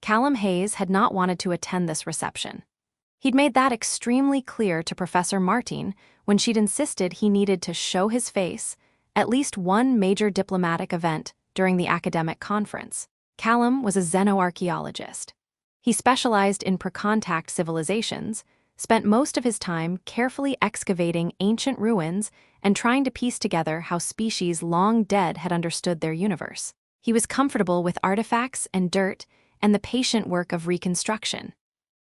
Callum Hayes had not wanted to attend this reception. He'd made that extremely clear to Professor Martin when she'd insisted he needed to show his face at least one major diplomatic event during the academic conference. Callum was a xenoarchaeologist. He specialized in pre-contact civilizations, spent most of his time carefully excavating ancient ruins and trying to piece together how species long dead had understood their universe. He was comfortable with artifacts and dirt and the patient work of reconstruction.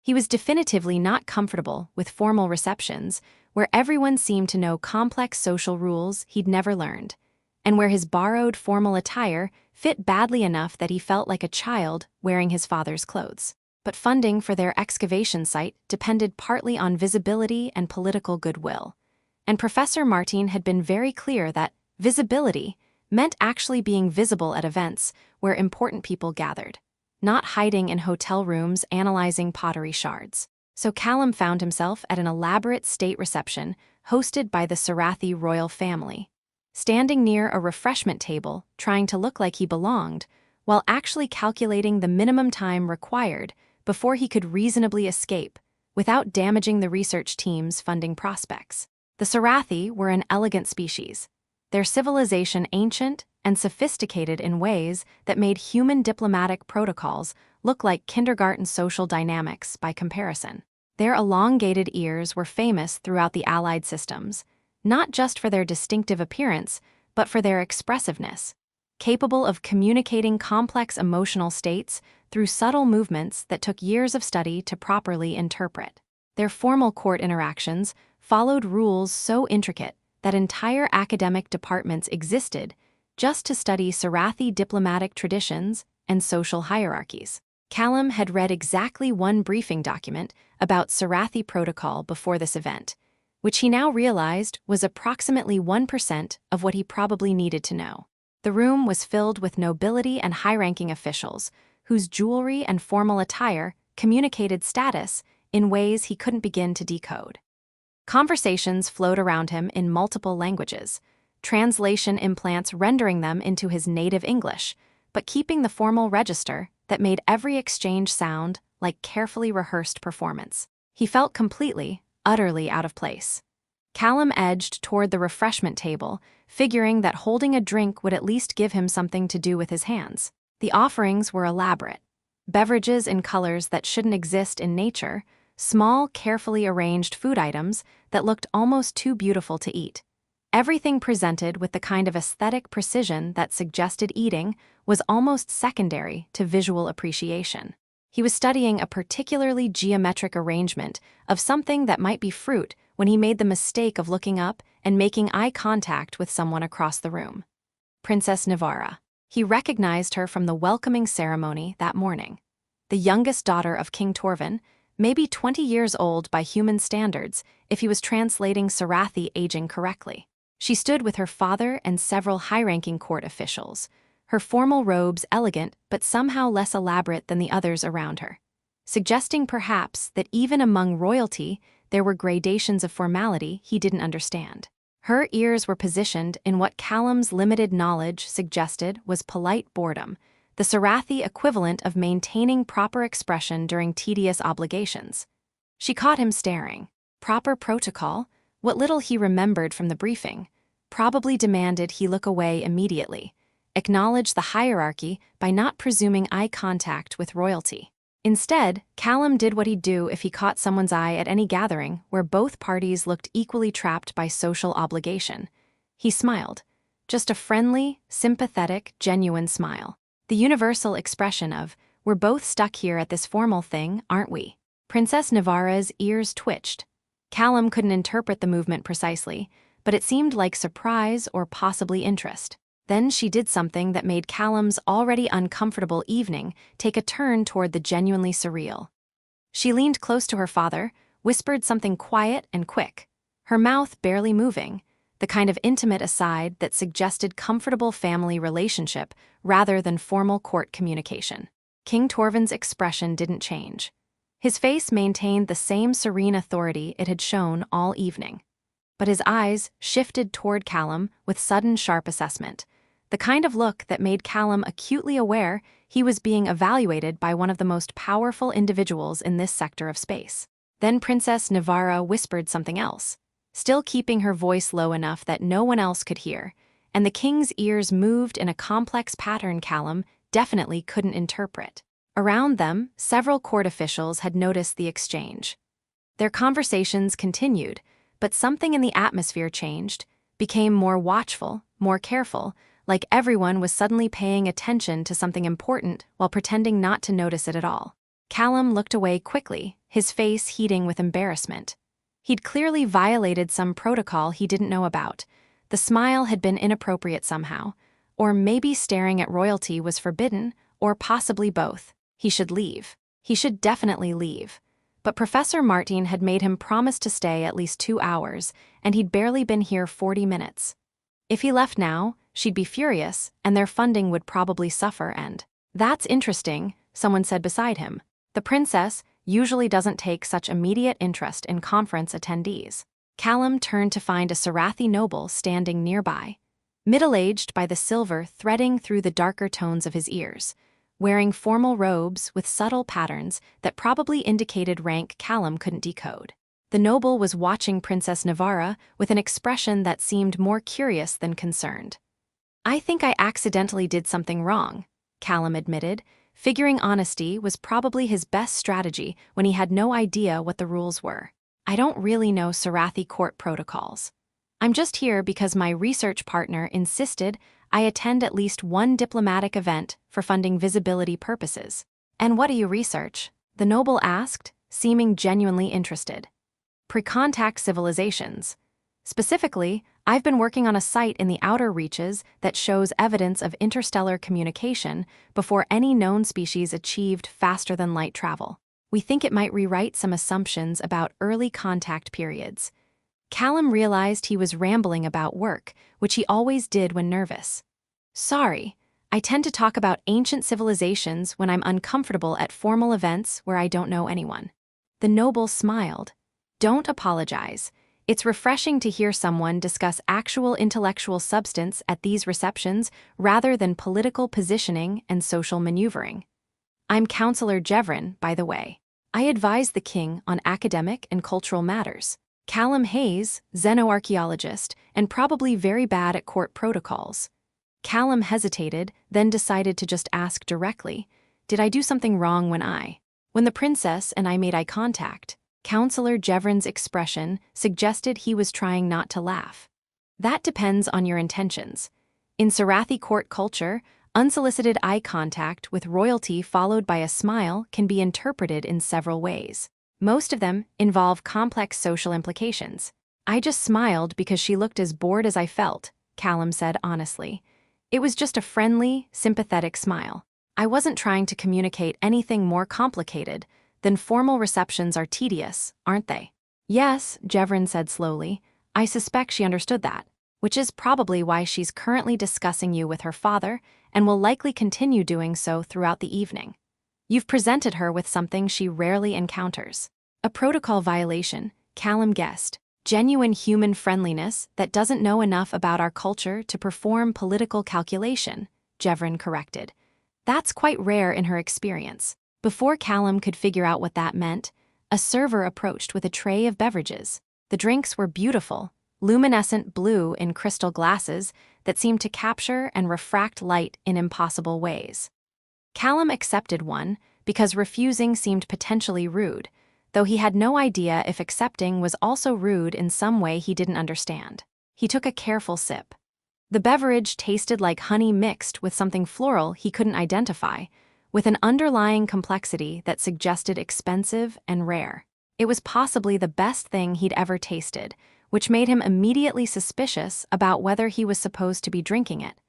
He was definitively not comfortable with formal receptions where everyone seemed to know complex social rules he'd never learned, and where his borrowed formal attire fit badly enough that he felt like a child wearing his father's clothes. But funding for their excavation site depended partly on visibility and political goodwill, and Professor Martin had been very clear that visibility meant actually being visible at events where important people gathered, not hiding in hotel rooms analyzing pottery shards. So Callum found himself at an elaborate state reception hosted by the Sarathi royal family, standing near a refreshment table trying to look like he belonged, while actually calculating the minimum time required before he could reasonably escape without damaging the research team's funding prospects. The Sarathi were an elegant species, their civilization ancient and sophisticated in ways that made human diplomatic protocols look like kindergarten social dynamics by comparison. Their elongated ears were famous throughout the Allied systems, not just for their distinctive appearance, but for their expressiveness, capable of communicating complex emotional states through subtle movements that took years of study to properly interpret. Their formal court interactions followed rules so intricate that entire academic departments existed just to study Sarathi diplomatic traditions and social hierarchies. Callum had read exactly one briefing document about Sarathi protocol before this event, which he now realized was approximately 1% of what he probably needed to know. The room was filled with nobility and high-ranking officials, whose jewelry and formal attire communicated status in ways he couldn't begin to decode. Conversations flowed around him in multiple languages, translation implants rendering them into his native English, but keeping the formal register that made every exchange sound like carefully rehearsed performance. He felt completely, utterly out of place. Callum edged toward the refreshment table, figuring that holding a drink would at least give him something to do with his hands. The offerings were elaborate. Beverages in colors that shouldn't exist in nature, small, carefully arranged food items that looked almost too beautiful to eat. Everything presented with the kind of aesthetic precision that suggested eating was almost secondary to visual appreciation. He was studying a particularly geometric arrangement of something that might be fruit when he made the mistake of looking up and making eye contact with someone across the room. Princess Navara. He recognized her from the welcoming ceremony that morning. The youngest daughter of King Torvin, maybe 20 years old by human standards if he was translating Sarathi aging correctly. She stood with her father and several high-ranking court officials, her formal robes elegant but somehow less elaborate than the others around her, suggesting perhaps that even among royalty there were gradations of formality he didn't understand. Her ears were positioned in what Callum's limited knowledge suggested was polite boredom, the Sarathi equivalent of maintaining proper expression during tedious obligations. She caught him staring. Proper protocol, what little he remembered from the briefing, probably demanded he look away immediately, acknowledge the hierarchy by not presuming eye contact with royalty. Instead, Callum did what he'd do if he caught someone's eye at any gathering where both parties looked equally trapped by social obligation. He smiled. Just a friendly, sympathetic, genuine smile. The universal expression of, "We're both stuck here at this formal thing, aren't we?" Princess Navara's ears twitched. Callum couldn't interpret the movement precisely, but it seemed like surprise or possibly interest. Then she did something that made Callum's already uncomfortable evening take a turn toward the genuinely surreal. She leaned close to her father, whispered something quiet and quick, her mouth barely moving, the kind of intimate aside that suggested comfortable family relationship rather than formal court communication. King Torvin's expression didn't change. His face maintained the same serene authority it had shown all evening. But his eyes shifted toward Callum with sudden sharp assessment, the kind of look that made Callum acutely aware he was being evaluated by one of the most powerful individuals in this sector of space. Then Princess Navara whispered something else, still keeping her voice low enough that no one else could hear, and the king's ears moved in a complex pattern Callum definitely couldn't interpret. Around them, several court officials had noticed the exchange. Their conversations continued, but something in the atmosphere changed, became more watchful, more careful, like everyone was suddenly paying attention to something important while pretending not to notice it at all. Callum looked away quickly, his face heating with embarrassment. He'd clearly violated some protocol he didn't know about. The smile had been inappropriate somehow, or maybe staring at royalty was forbidden, or possibly both. He should leave. He should definitely leave. But Professor Martin had made him promise to stay at least 2 hours, and he'd barely been here 40 minutes. If he left now, she'd be furious, and their funding would probably suffer and… "That's interesting," someone said beside him. "The princess usually doesn't take such immediate interest in conference attendees." Callum turned to find a Sarathi noble standing nearby, middle-aged by the silver threading through the darker tones of his ears, wearing formal robes with subtle patterns that probably indicated rank Callum couldn't decode. The noble was watching Princess Navara with an expression that seemed more curious than concerned. "I think I accidentally did something wrong," Callum admitted, figuring honesty was probably his best strategy when he had no idea what the rules were. "I don't really know Sarathi court protocols. I'm just here because my research partner insisted I attend at least one diplomatic event for funding visibility purposes." "And what do you research?" the noble asked, seeming genuinely interested. "Pre-contact civilizations. Specifically, I've been working on a site in the outer reaches that shows evidence of interstellar communication before any known species achieved faster-than-light travel. We think it might rewrite some assumptions about early contact periods." Callum realized he was rambling about work, which he always did when nervous. "Sorry, I tend to talk about ancient civilizations when I'm uncomfortable at formal events where I don't know anyone." The noble smiled. "Don't apologize. It's refreshing to hear someone discuss actual intellectual substance at these receptions rather than political positioning and social maneuvering. I'm Counselor Jevrin, by the way. I advise the king on academic and cultural matters." Callum Hayes, xenoarchaeologist, and probably very bad at court protocols. Callum hesitated, then decided to just ask directly, "Did I do something wrong when the princess and I made eye contact?" Counselor Jevrin's expression suggested he was trying not to laugh. "That depends on your intentions. In Sarathi court culture, unsolicited eye contact with royalty followed by a smile can be interpreted in several ways. Most of them involve complex social implications." "I just smiled because she looked as bored as I felt," Callum said honestly. "It was just a friendly, sympathetic smile. I wasn't trying to communicate anything more complicated than formal receptions are tedious, aren't they?" "Yes," Jevrin said slowly. "I suspect she understood that, which is probably why she's currently discussing you with her father and will likely continue doing so throughout the evening. You've presented her with something she rarely encounters. A protocol violation," Callum guessed. "Genuine human friendliness that doesn't know enough about our culture to perform political calculation," Jevrin corrected. "That's quite rare in her experience." Before Callum could figure out what that meant, a server approached with a tray of beverages. The drinks were beautiful, luminescent blue in crystal glasses that seemed to capture and refract light in impossible ways. Callum accepted one because refusing seemed potentially rude, though he had no idea if accepting was also rude in some way he didn't understand. He took a careful sip. The beverage tasted like honey mixed with something floral he couldn't identify, with an underlying complexity that suggested expensive and rare. It was possibly the best thing he'd ever tasted, which made him immediately suspicious about whether he was supposed to be drinking it.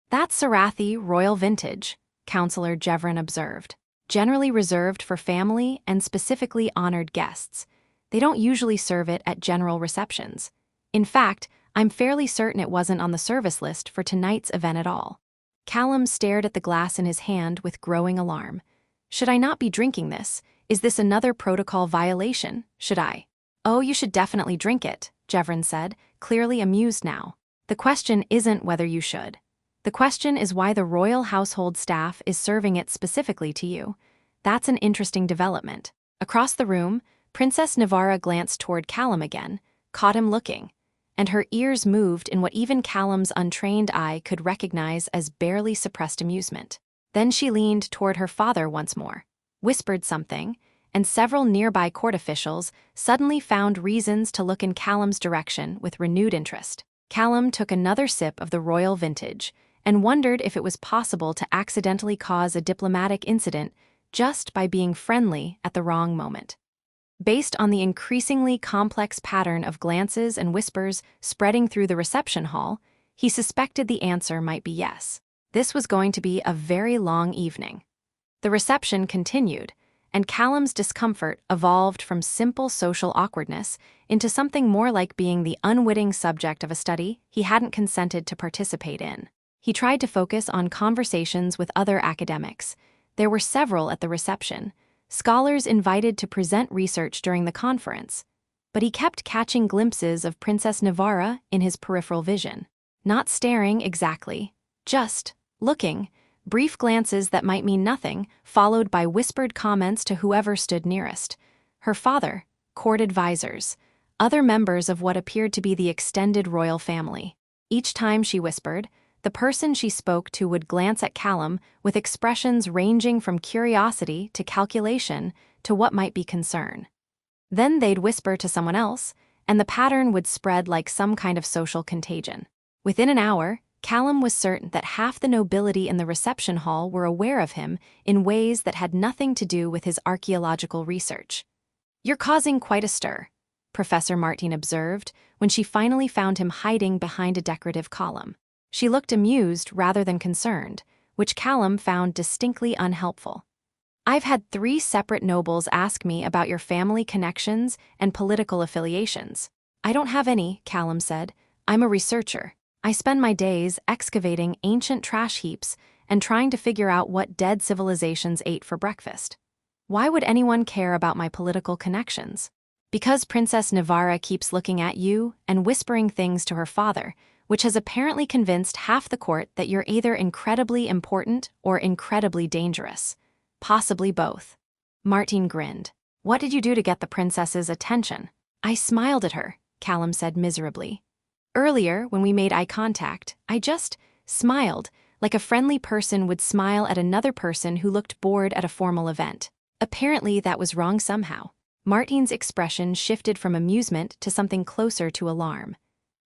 "That's Sarathi Royal Vintage," Counselor Jevrin observed. "Generally reserved for family and specifically honored guests. They don't usually serve it at general receptions. In fact, I'm fairly certain it wasn't on the service list for tonight's event at all." Callum stared at the glass in his hand with growing alarm. "Should I not be drinking this? Is this another protocol violation? Should I?" "Oh, you should definitely drink it," Jevrin said, clearly amused now. "The question isn't whether you should. The question is why the royal household staff is serving it specifically to you. That's an interesting development. Across the room, Princess Navarra glanced toward Callum again, caught him looking, and her ears moved in what even Callum's untrained eye could recognize as barely suppressed amusement. Then she leaned toward her father once more, whispered something, and several nearby court officials suddenly found reasons to look in Callum's direction with renewed interest. Callum took another sip of the royal vintage and wondered if it was possible to accidentally cause a diplomatic incident just by being friendly at the wrong moment. Based on the increasingly complex pattern of glances and whispers spreading through the reception hall, he suspected the answer might be yes. This was going to be a very long evening. The reception continued, and Callum's discomfort evolved from simple social awkwardness into something more like being the unwitting subject of a study he hadn't consented to participate in. He tried to focus on conversations with other academics. There were several at the reception, scholars invited to present research during the conference, but he kept catching glimpses of Princess Navarra in his peripheral vision. Not staring exactly, just looking, brief glances that might mean nothing, followed by whispered comments to whoever stood nearest. Her father, court advisors, other members of what appeared to be the extended royal family. Each time she whispered, the person she spoke to would glance at Callum with expressions ranging from curiosity to calculation to what might be concern. Then they'd whisper to someone else, and the pattern would spread like some kind of social contagion. Within an hour, Callum was certain that half the nobility in the reception hall were aware of him in ways that had nothing to do with his archaeological research. "You're causing quite a stir," Professor Martin observed when she finally found him hiding behind a decorative column. She looked amused rather than concerned, which Callum found distinctly unhelpful. "I've had 3 separate nobles ask me about your family connections and political affiliations." "I don't have any," Callum said. "I'm a researcher. I spend my days excavating ancient trash heaps and trying to figure out what dead civilizations ate for breakfast. Why would anyone care about my political connections?" "Because Princess Navarra keeps looking at you and whispering things to her father, which has apparently convinced half the court that you're either incredibly important or incredibly dangerous. Possibly both." Martin grinned. "What did you do to get the princess's attention?" "I smiled at her," Callum said miserably. "Earlier, when we made eye contact, I just smiled, like a friendly person would smile at another person who looked bored at a formal event. Apparently that was wrong somehow." Martin's expression shifted from amusement to something closer to alarm.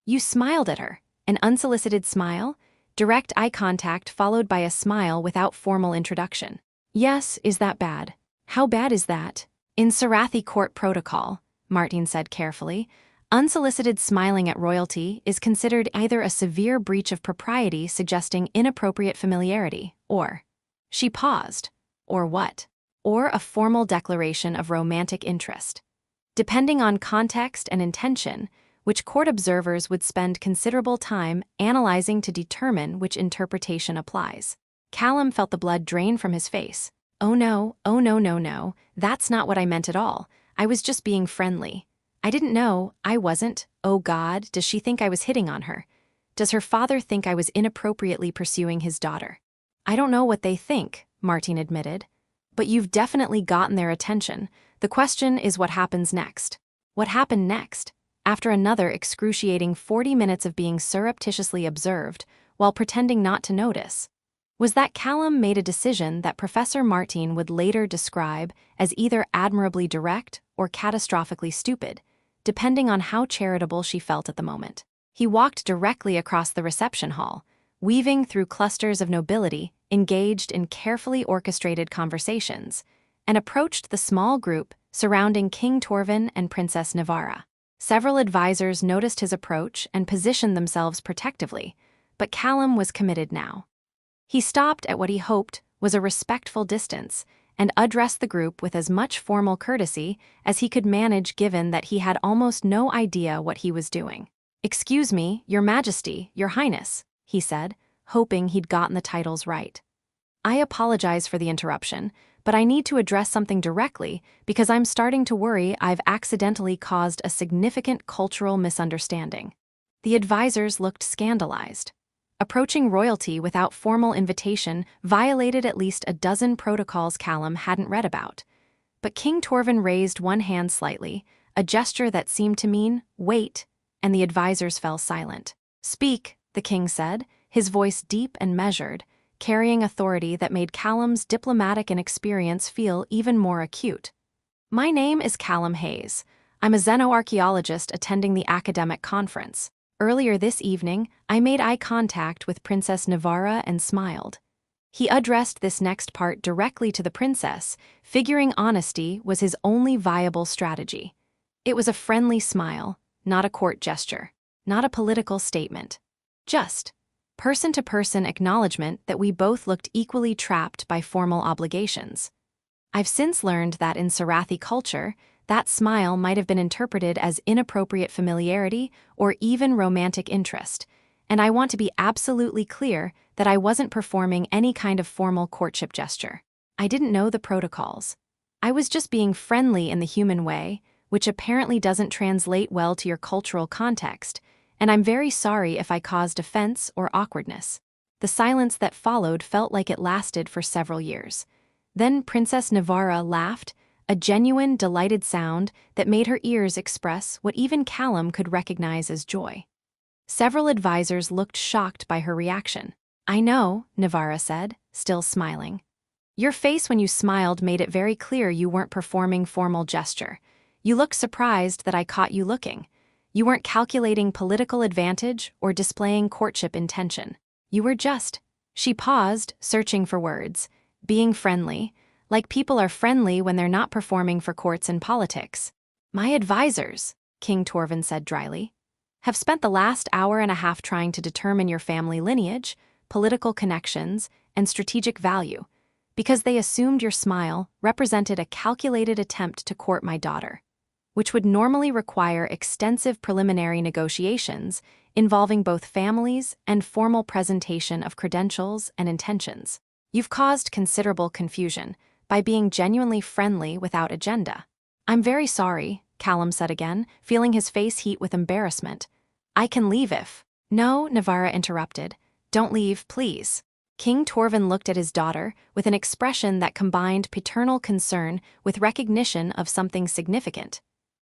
"You smiled at her? An unsolicited smile? Direct eye contact followed by a smile without formal introduction." "Yes, is that bad?" "How bad is that?" "In Sarathi court protocol," Martin said carefully, "unsolicited smiling at royalty is considered either a severe breach of propriety suggesting inappropriate familiarity, or—" She paused. "Or what?" "Or a formal declaration of romantic interest. Depending on context and intention, which court observers would spend considerable time analyzing to determine which interpretation applies." Callum felt the blood drain from his face. "Oh no, no, that's not what I meant at all. I was just being friendly. I didn't know, I wasn't. Oh God, does she think I was hitting on her? Does her father think I was inappropriately pursuing his daughter?" "I don't know what they think," Martin admitted. "But you've definitely gotten their attention. The question is what happens next." What happened next? After another excruciating 40 minutes of being surreptitiously observed while pretending not to notice, was that Callum made a decision that Professor Martin would later describe as either admirably direct or catastrophically stupid, depending on how charitable she felt at the moment. He walked directly across the reception hall, weaving through clusters of nobility engaged in carefully orchestrated conversations, and approached the small group surrounding King Torvin and Princess Navarra. Several advisors noticed his approach and positioned themselves protectively, but Callum was committed now. He stopped at what he hoped was a respectful distance and addressed the group with as much formal courtesy as he could manage given that he had almost no idea what he was doing. "Excuse me, Your Majesty, Your Highness," he said, hoping he'd gotten the titles right. "I apologize for the interruption, but I need to address something directly because I'm starting to worry I've accidentally caused a significant cultural misunderstanding." The advisors looked scandalized. Approaching royalty without formal invitation violated at least a dozen protocols Callum hadn't read about. But King Torvin raised one hand slightly, a gesture that seemed to mean, wait, and the advisors fell silent. Speak, the king said, his voice deep and measured, carrying authority that made Callum's diplomatic inexperience feel even more acute. My name is Callum Hayes. I'm a xenoarchaeologist attending the academic conference. Earlier this evening, I made eye contact with Princess Navara and smiled. He addressed this next part directly to the princess, figuring honesty was his only viable strategy. It was a friendly smile, not a court gesture, not a political statement. Just person-to-person acknowledgement that we both looked equally trapped by formal obligations. I've since learned that in Sarathi culture, that smile might have been interpreted as inappropriate familiarity or even romantic interest, and I want to be absolutely clear that I wasn't performing any kind of formal courtship gesture. I didn't know the protocols. I was just being friendly in the human way, which apparently doesn't translate well to your cultural context, and I'm very sorry if I caused offense or awkwardness. The silence that followed felt like it lasted for several years. Then Princess Navara laughed, a genuine, delighted sound that made her ears express what even Callum could recognize as joy. Several advisors looked shocked by her reaction. I know, Navara said, still smiling. Your face when you smiled made it very clear you weren't performing formal gesture. You looked surprised that I caught you looking. You weren't calculating political advantage or displaying courtship intention. You were just. She paused, searching for words, being friendly, like people are friendly when they're not performing for courts and politics. My advisors, King Torvin said dryly, have spent the last hour and a half trying to determine your family lineage, political connections, and strategic value, because they assumed your smile represented a calculated attempt to court my daughter, which would normally require extensive preliminary negotiations involving both families and formal presentation of credentials and intentions. You've caused considerable confusion by being genuinely friendly without agenda. I'm very sorry, Callum said again, feeling his face heat with embarrassment. I can leave if... No, Navara interrupted. Don't leave, please. King Torvin looked at his daughter with an expression that combined paternal concern with recognition of something significant.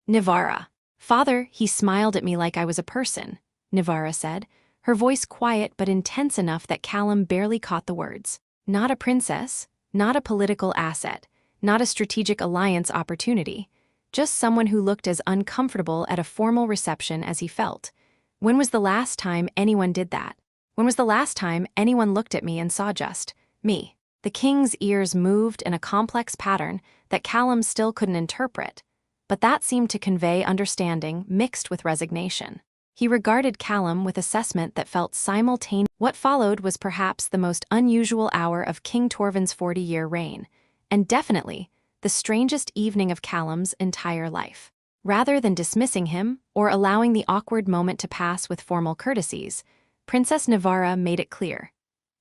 Navara. Father, he smiled at me like I was a person, Navara said, her voice quiet but intense enough that Callum barely caught the words. Not a princess, not a political asset, not a strategic alliance opportunity, just someone who looked as uncomfortable at a formal reception as he felt. When was the last time anyone did that? When was the last time anyone looked at me and saw just me? The king's ears moved in a complex pattern that Callum still couldn't interpret, but that seemed to convey understanding mixed with resignation. He regarded Callum with assessment that felt simultaneous. What followed was perhaps the most unusual hour of King Torvin's 40-year reign, and definitely the strangest evening of Callum's entire life. Rather than dismissing him or allowing the awkward moment to pass with formal courtesies, Princess Navara made it clear,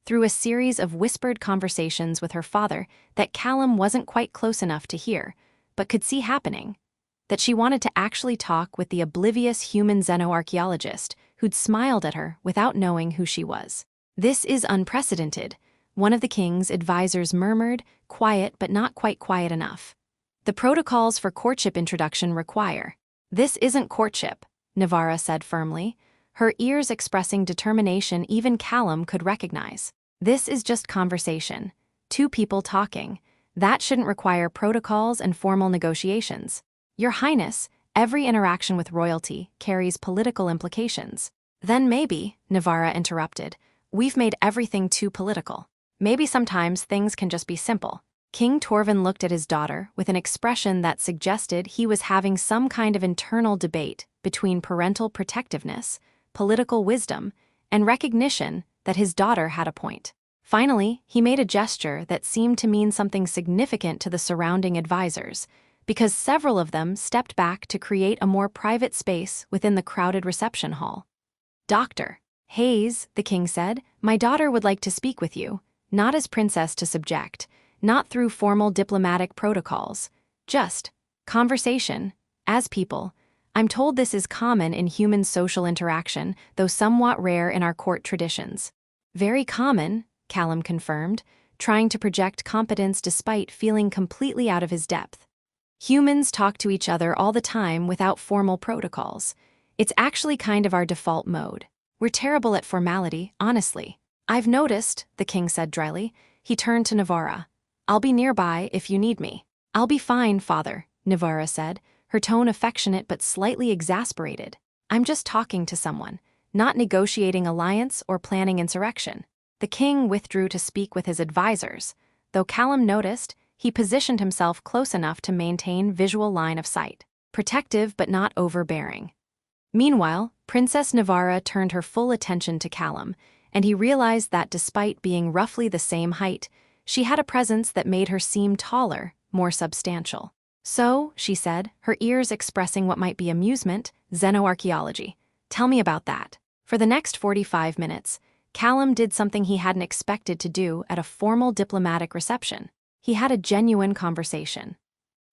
through a series of whispered conversations with her father that Callum wasn't quite close enough to hear, but could see happening, that she wanted to actually talk with the oblivious human xenoarchaeologist who'd smiled at her without knowing who she was. This is unprecedented, one of the king's advisors murmured, quiet but not quite quiet enough. The protocols for courtship introduction require. This isn't courtship, Navara said firmly, her ears expressing determination even Callum could recognize. This is just conversation. Two people talking. That shouldn't require protocols and formal negotiations. Your Highness, every interaction with royalty carries political implications. Then maybe, Navara interrupted, we've made everything too political. Maybe sometimes things can just be simple. King Torvin looked at his daughter with an expression that suggested he was having some kind of internal debate between parental protectiveness, political wisdom, and recognition that his daughter had a point. Finally, he made a gesture that seemed to mean something significant to the surrounding advisors, because several of them stepped back to create a more private space within the crowded reception hall. Dr. Hayes, the king said, my daughter would like to speak with you, not as princess to subject, not through formal diplomatic protocols, just conversation, as people. I'm told this is common in human social interaction, though somewhat rare in our court traditions. Very common, Callum confirmed, trying to project competence despite feeling completely out of his depth. Humans talk to each other all the time without formal protocols. It's actually kind of our default mode. We're terrible at formality, honestly. I've noticed, the king said dryly. He turned to Navarra. I'll be nearby if you need me. I'll be fine, father, Navarra said, her tone affectionate but slightly exasperated. I'm just talking to someone, not negotiating alliance or planning insurrection. The king withdrew to speak with his advisors. Though Callum noticed, he positioned himself close enough to maintain visual line of sight, protective but not overbearing. Meanwhile, Princess Navarra turned her full attention to Callum, and he realized that despite being roughly the same height, she had a presence that made her seem taller, more substantial. So, she said, her ears expressing what might be amusement, xenoarchaeology. Tell me about that. For the next 45 minutes, Callum did something he hadn't expected to do at a formal diplomatic reception. He had a genuine conversation.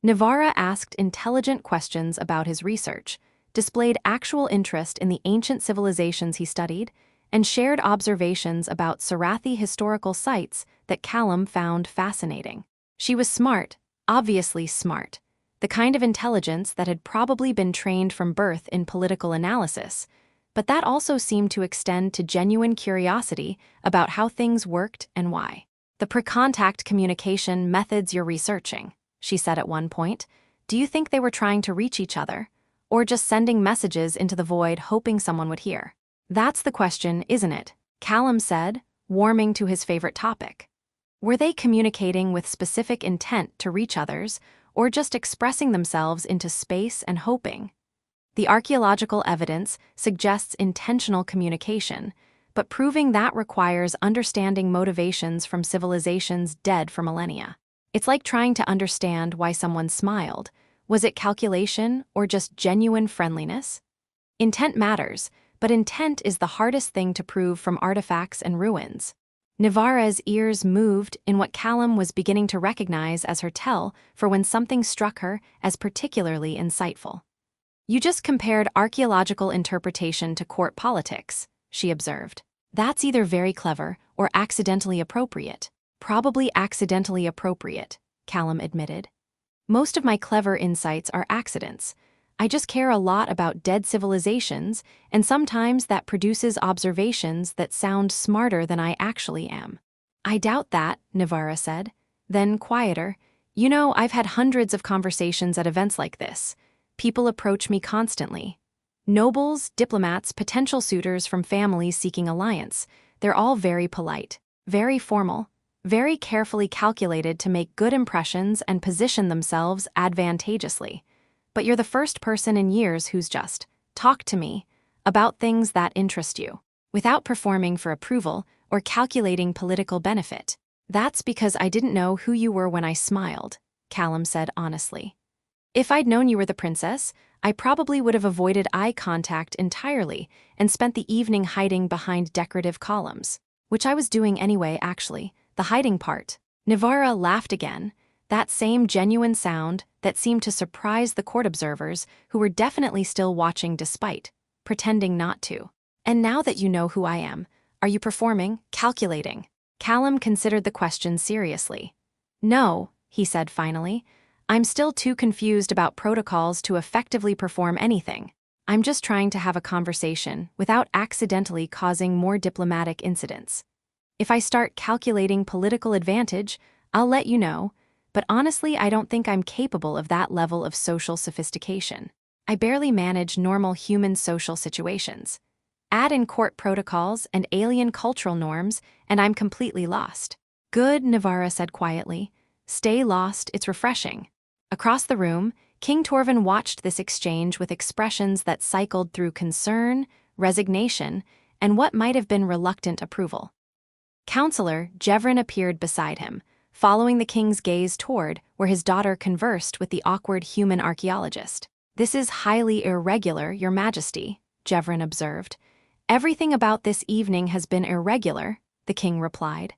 Navarra asked intelligent questions about his research, displayed actual interest in the ancient civilizations he studied, and shared observations about Sarathi historical sites that Callum found fascinating. She was smart, obviously smart, the kind of intelligence that had probably been trained from birth in political analysis, but that also seemed to extend to genuine curiosity about how things worked and why. The pre-contact communication methods you're researching, she said at one point, do you think they were trying to reach each other, or just sending messages into the void hoping someone would hear? That's the question, isn't it? Callum said, warming to his favorite topic. Were they communicating with specific intent to reach others, or just expressing themselves into space and hoping? The archaeological evidence suggests intentional communication, but proving that requires understanding motivations from civilizations dead for millennia. It's like trying to understand why someone smiled. Was it calculation or just genuine friendliness? Intent matters, but intent is the hardest thing to prove from artifacts and ruins. Navarra's ears moved in what Callum was beginning to recognize as her tell for when something struck her as particularly insightful. You just compared archaeological interpretation to court politics, she observed. That's either very clever or accidentally appropriate. Probably accidentally appropriate, Callum admitted. Most of my clever insights are accidents. I just care a lot about dead civilizations, and sometimes that produces observations that sound smarter than I actually am. I doubt that, Navarra said. Then, quieter, you know, I've had hundreds of conversations at events like this. People approach me constantly. Nobles, diplomats, potential suitors from families seeking alliance. They're all very polite, very formal, very carefully calculated to make good impressions and position themselves advantageously. But you're the first person in years who's just talked to me about things that interest you, without performing for approval or calculating political benefit. That's because I didn't know who you were when I smiled, Callum said honestly. If I'd known you were the princess, I probably would have avoided eye contact entirely and spent the evening hiding behind decorative columns, which I was doing anyway, actually, the hiding part. Navarra laughed again, that same genuine sound that seemed to surprise the court observers who were definitely still watching despite pretending not to. And now that you know who I am, are you performing, calculating? Callum considered the question seriously. No, he said finally. I'm still too confused about protocols to effectively perform anything. I'm just trying to have a conversation without accidentally causing more diplomatic incidents. If I start calculating political advantage, I'll let you know, but honestly, I don't think I'm capable of that level of social sophistication. I barely manage normal human social situations. Add in court protocols and alien cultural norms, and I'm completely lost. Good, Navarra said quietly. Stay lost, it's refreshing. Across the room, King Torvin watched this exchange with expressions that cycled through concern, resignation, and what might have been reluctant approval. Counselor Jevrin appeared beside him, following the king's gaze toward where his daughter conversed with the awkward human archaeologist. This is highly irregular, Your Majesty, Jevrin observed. Everything about this evening has been irregular, the king replied.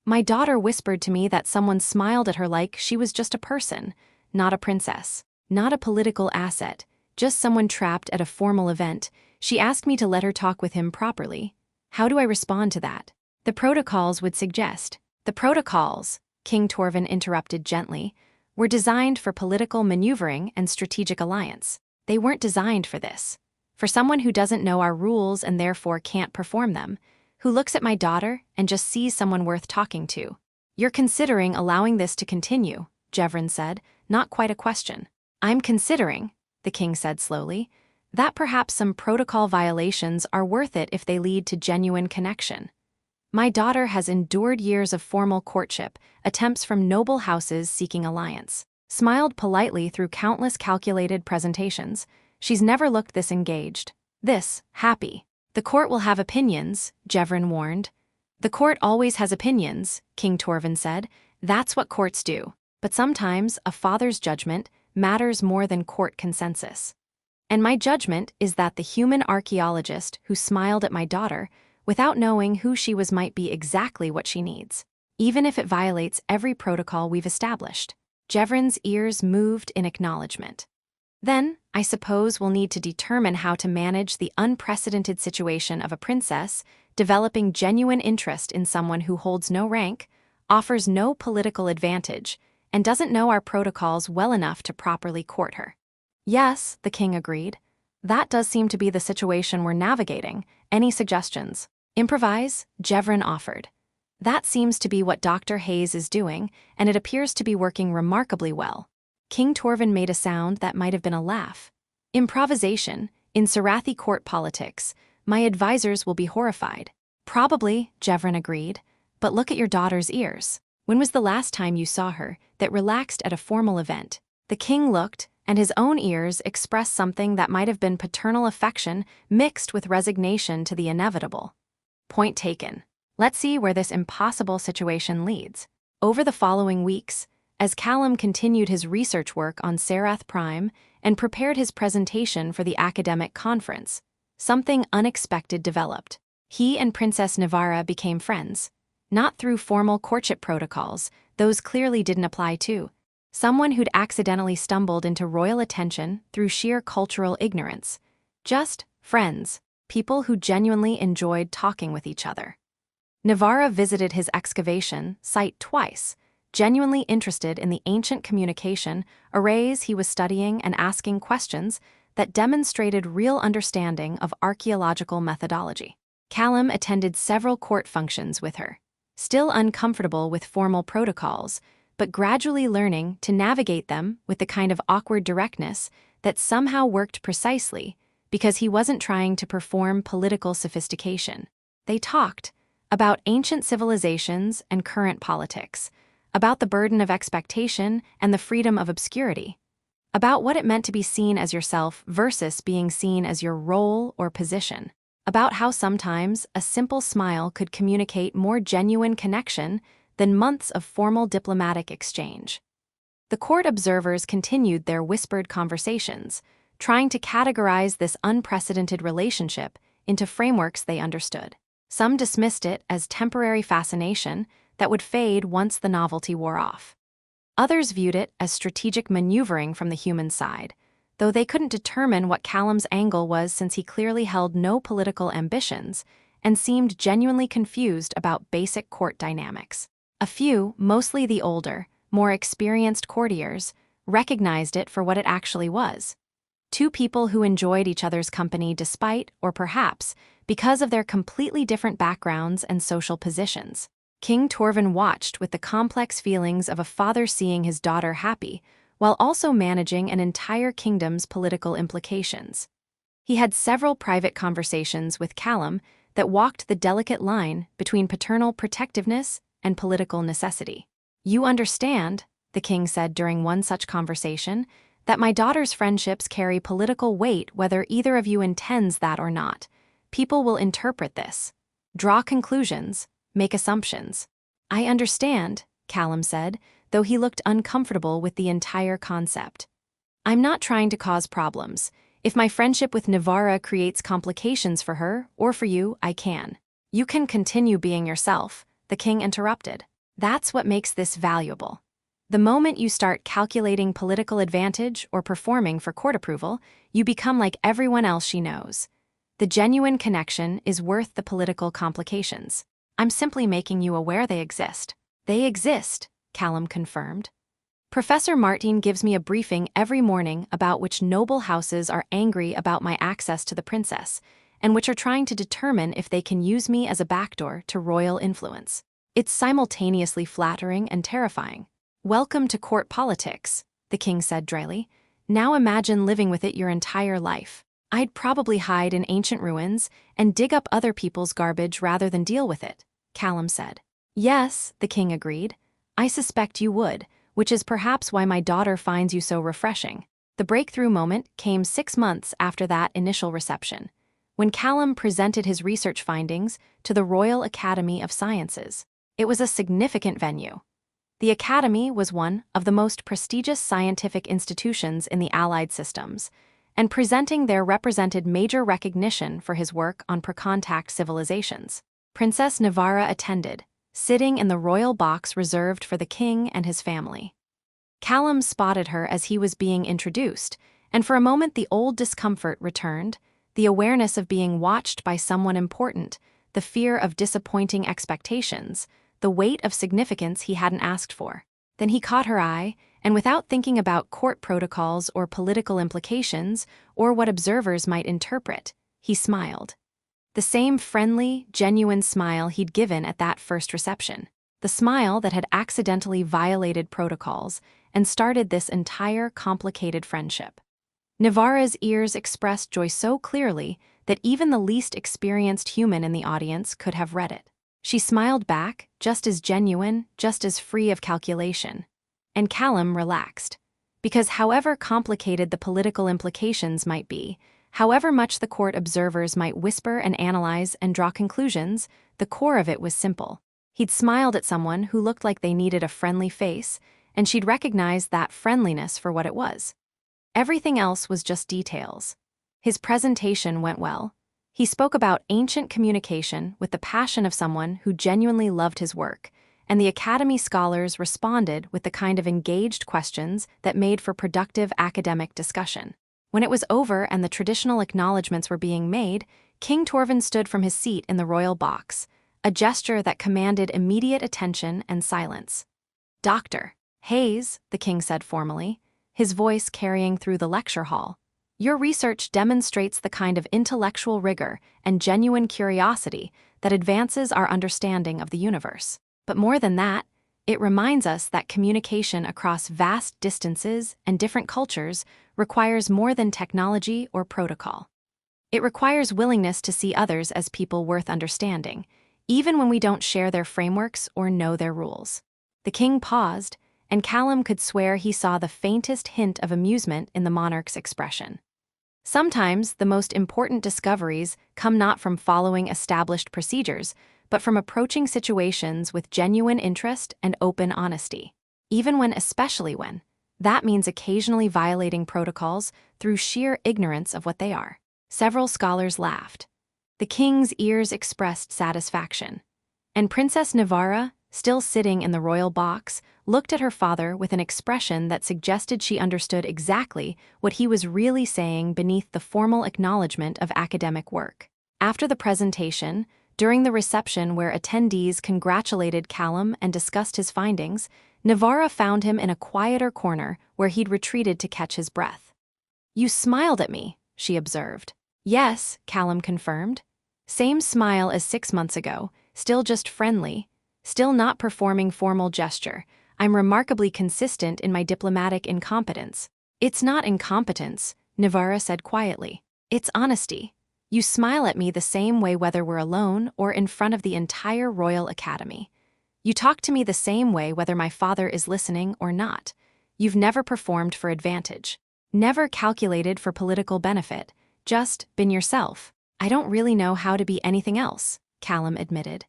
My daughter whispered to me that someone smiled at her like she was just a person, not a princess, not a political asset. just someone trapped at a formal event. She asked me to let her talk with him properly. How do I respond to that? The protocols would suggest. The protocols, King Torvin interrupted gently, were designed for political maneuvering and strategic alliance. They weren't designed for this. For someone who doesn't know our rules and therefore can't perform them, who looks at my daughter and just sees someone worth talking to. You're considering allowing this to continue, Jevrin said, not quite a question. I'm considering, the king said slowly, that perhaps some protocol violations are worth it if they lead to genuine connection. My daughter has endured years of formal courtship, attempts from noble houses seeking alliance. Smiled politely through countless calculated presentations. She's never looked this engaged. This, happy. The court will have opinions, Jevrin warned. The court always has opinions, King Torvin said. That's what courts do. But sometimes a father's judgment matters more than court consensus. And my judgment is that the human archaeologist who smiled at my daughter, without knowing who she was, might be exactly what she needs, even if it violates every protocol we've established. Jevrin's ears moved in acknowledgement. Then, I suppose we'll need to determine how to manage the unprecedented situation of a princess developing genuine interest in someone who holds no rank, offers no political advantage, and doesn't know our protocols well enough to properly court her. Yes, the king agreed. That does seem to be the situation we're navigating. Any suggestions? Improvise, Jevrin offered. That seems to be what Dr. Hayes is doing, and it appears to be working remarkably well. King Torvin made a sound that might have been a laugh. Improvisation, in Sarathi court politics, my advisors will be horrified. Probably, Jevrin agreed, but look at your daughter's ears. When was the last time you saw her that relaxed at a formal event? The king looked, and his own ears expressed something that might have been paternal affection mixed with resignation to the inevitable. Point taken. Let's see where this impossible situation leads. Over the following weeks, as Callum continued his research work on Sarath Prime and prepared his presentation for the academic conference, something unexpected developed. He and Princess Navara became friends. Not through formal courtship protocols, those clearly didn't apply to someone who'd accidentally stumbled into royal attention through sheer cultural ignorance. Just friends, people who genuinely enjoyed talking with each other. Navara visited his excavation site twice, genuinely interested in the ancient communication arrays he was studying and asking questions that demonstrated real understanding of archaeological methodology. Callum attended several court functions with her, still uncomfortable with formal protocols, but gradually learning to navigate them with the kind of awkward directness that somehow worked precisely because he wasn't trying to perform political sophistication. They talked about ancient civilizations and current politics, about the burden of expectation and the freedom of obscurity, about what it meant to be seen as yourself versus being seen as your role or position, about how sometimes a simple smile could communicate more genuine connection than months of formal diplomatic exchange. The court observers continued their whispered conversations, trying to categorize this unprecedented relationship into frameworks they understood. Some dismissed it as temporary fascination that would fade once the novelty wore off. Others viewed it as strategic maneuvering from the human side, though they couldn't determine what Callum's angle was since he clearly held no political ambitions and seemed genuinely confused about basic court dynamics. A few, mostly the older, more experienced courtiers, recognized it for what it actually was. Two people who enjoyed each other's company despite, or perhaps, because of their completely different backgrounds and social positions. King Torvin watched with the complex feelings of a father seeing his daughter happy, while also managing an entire kingdom's political implications. He had several private conversations with Callum that walked the delicate line between paternal protectiveness and political necessity. You understand, the king said during one such conversation, that my daughter's friendships carry political weight whether either of you intends that or not. People will interpret this, draw conclusions, make assumptions. I understand, Callum said, though he looked uncomfortable with the entire concept. I'm not trying to cause problems. If my friendship with Navara creates complications for her, or for you, I can. You can continue being yourself, the king interrupted. That's what makes this valuable. The moment you start calculating political advantage or performing for court approval, you become like everyone else she knows. The genuine connection is worth the political complications. I'm simply making you aware they exist. They exist, Callum confirmed. Professor Martin gives me a briefing every morning about which noble houses are angry about my access to the princess, and which are trying to determine if they can use me as a backdoor to royal influence. It's simultaneously flattering and terrifying. Welcome to court politics, the king said dryly. Now imagine living with it your entire life. I'd probably hide in ancient ruins and dig up other people's garbage rather than deal with it, Callum said. Yes, the king agreed. I suspect you would, which is perhaps why my daughter finds you so refreshing. The breakthrough moment came 6 months after that initial reception, when Callum presented his research findings to the Royal Academy of Sciences. It was a significant venue. The Academy was one of the most prestigious scientific institutions in the Allied systems, and presenting there represented major recognition for his work on per-contact civilizations. Princess Navara attended, sitting in the royal box reserved for the king and his family. Callum spotted her as he was being introduced, and for a moment the old discomfort returned, the awareness of being watched by someone important, the fear of disappointing expectations, the weight of significance he hadn't asked for. Then he caught her eye, and without thinking about court protocols or political implications or what observers might interpret, he smiled. The same friendly, genuine smile he'd given at that first reception. The smile that had accidentally violated protocols and started this entire complicated friendship. Navara's ears expressed joy so clearly that even the least experienced human in the audience could have read it. She smiled back, just as genuine, just as free of calculation. And Callum relaxed. Because however complicated the political implications might be, however much the court observers might whisper and analyze and draw conclusions, the core of it was simple. He'd smiled at someone who looked like they needed a friendly face, and she'd recognized that friendliness for what it was. Everything else was just details. His presentation went well. He spoke about ancient communication with the passion of someone who genuinely loved his work, and the Academy scholars responded with the kind of engaged questions that made for productive academic discussion. When it was over and the traditional acknowledgments were being made, King Torvin stood from his seat in the royal box, a gesture that commanded immediate attention and silence. "Dr. Hayes," the king said formally, his voice carrying through the lecture hall, "your research demonstrates the kind of intellectual rigor and genuine curiosity that advances our understanding of the universe. But more than that, it reminds us that communication across vast distances and different cultures requires more than technology or protocol. It requires willingness to see others as people worth understanding, even when we don't share their frameworks or know their rules." The king paused, and Callum could swear he saw the faintest hint of amusement in the monarch's expression. Sometimes the most important discoveries come not from following established procedures, but from approaching situations with genuine interest and open honesty. Especially when, that means occasionally violating protocols through sheer ignorance of what they are. Several scholars laughed. The king's ears expressed satisfaction. And Princess Navara, still sitting in the royal box, looked at her father with an expression that suggested she understood exactly what he was really saying beneath the formal acknowledgement of academic work. After the presentation, during the reception where attendees congratulated Callum and discussed his findings, Navara found him in a quieter corner where he'd retreated to catch his breath. "You smiled at me," she observed. "Yes," Callum confirmed. "Same smile as 6 months ago, still just friendly, still not performing formal gesture. I'm remarkably consistent in my diplomatic incompetence." "It's not incompetence," Navara said quietly. "It's honesty. You smile at me the same way whether we're alone or in front of the entire Royal Academy. You talk to me the same way whether my father is listening or not. You've never performed for advantage, never calculated for political benefit, just been yourself." "I don't really know how to be anything else," Callum admitted.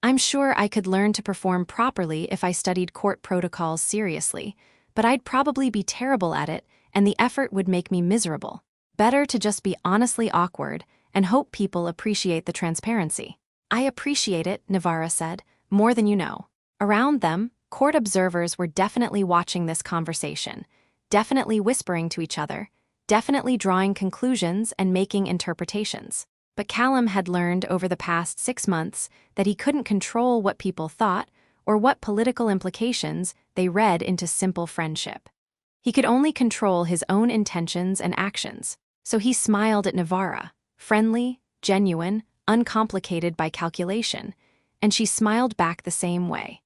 "I'm sure I could learn to perform properly if I studied court protocols seriously, but I'd probably be terrible at it and the effort would make me miserable. Better to just be honestly awkward and hope people appreciate the transparency." "I appreciate it," Navara said, "more than you know. Around them, Court observers were definitely watching this conversation, definitely whispering to each other, definitely drawing conclusions and making interpretations. But Callum had learned over the past 6 months that he couldn't control what people thought or what political implications they read into simple friendship. He could only control his own intentions and actions, so he smiled at Navarra, friendly, genuine, uncomplicated by calculation, and she smiled back the same way.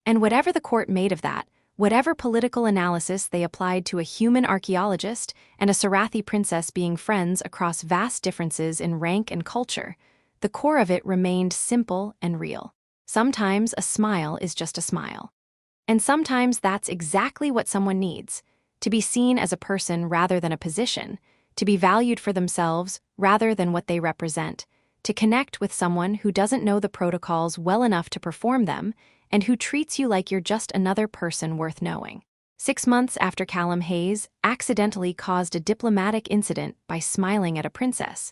And whatever the court made of that, whatever political analysis they applied to a human archaeologist and a Sarathi princess being friends across vast differences in rank and culture, the core of it remained simple and real. Sometimes a smile is just a smile. And sometimes that's exactly what someone needs, to be seen as a person rather than a position, to be valued for themselves rather than what they represent, to connect with someone who doesn't know the protocols well enough to perform them and who treats you like you're just another person worth knowing. 6 months after Callum Hayes accidentally caused a diplomatic incident by smiling at a princess,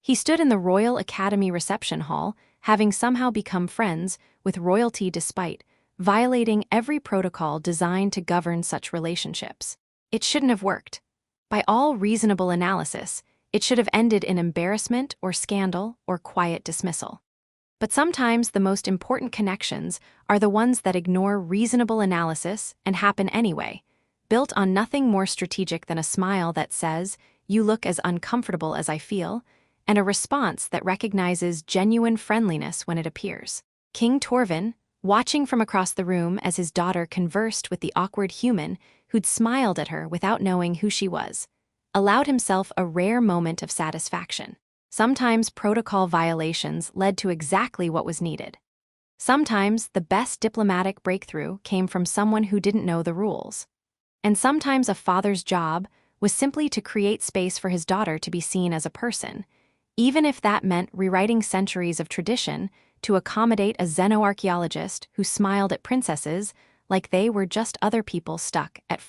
he stood in the Royal Academy reception hall, having somehow become friends with royalty despite violating every protocol designed to govern such relationships. It shouldn't have worked. By all reasonable analysis, it should have ended in embarrassment or scandal or quiet dismissal. But sometimes the most important connections are the ones that ignore reasonable analysis and happen anyway, built on nothing more strategic than a smile that says, "You look as uncomfortable as I feel," and a response that recognizes genuine friendliness when it appears. King Torvin, watching from across the room as his daughter conversed with the awkward human who'd smiled at her without knowing who she was, allowed himself a rare moment of satisfaction. Sometimes protocol violations led to exactly what was needed. Sometimes the best diplomatic breakthrough came from someone who didn't know the rules. And sometimes a father's job was simply to create space for his daughter to be seen as a person, even if that meant rewriting centuries of tradition to accommodate a xenoarchaeologist who smiled at princesses like they were just other people stuck at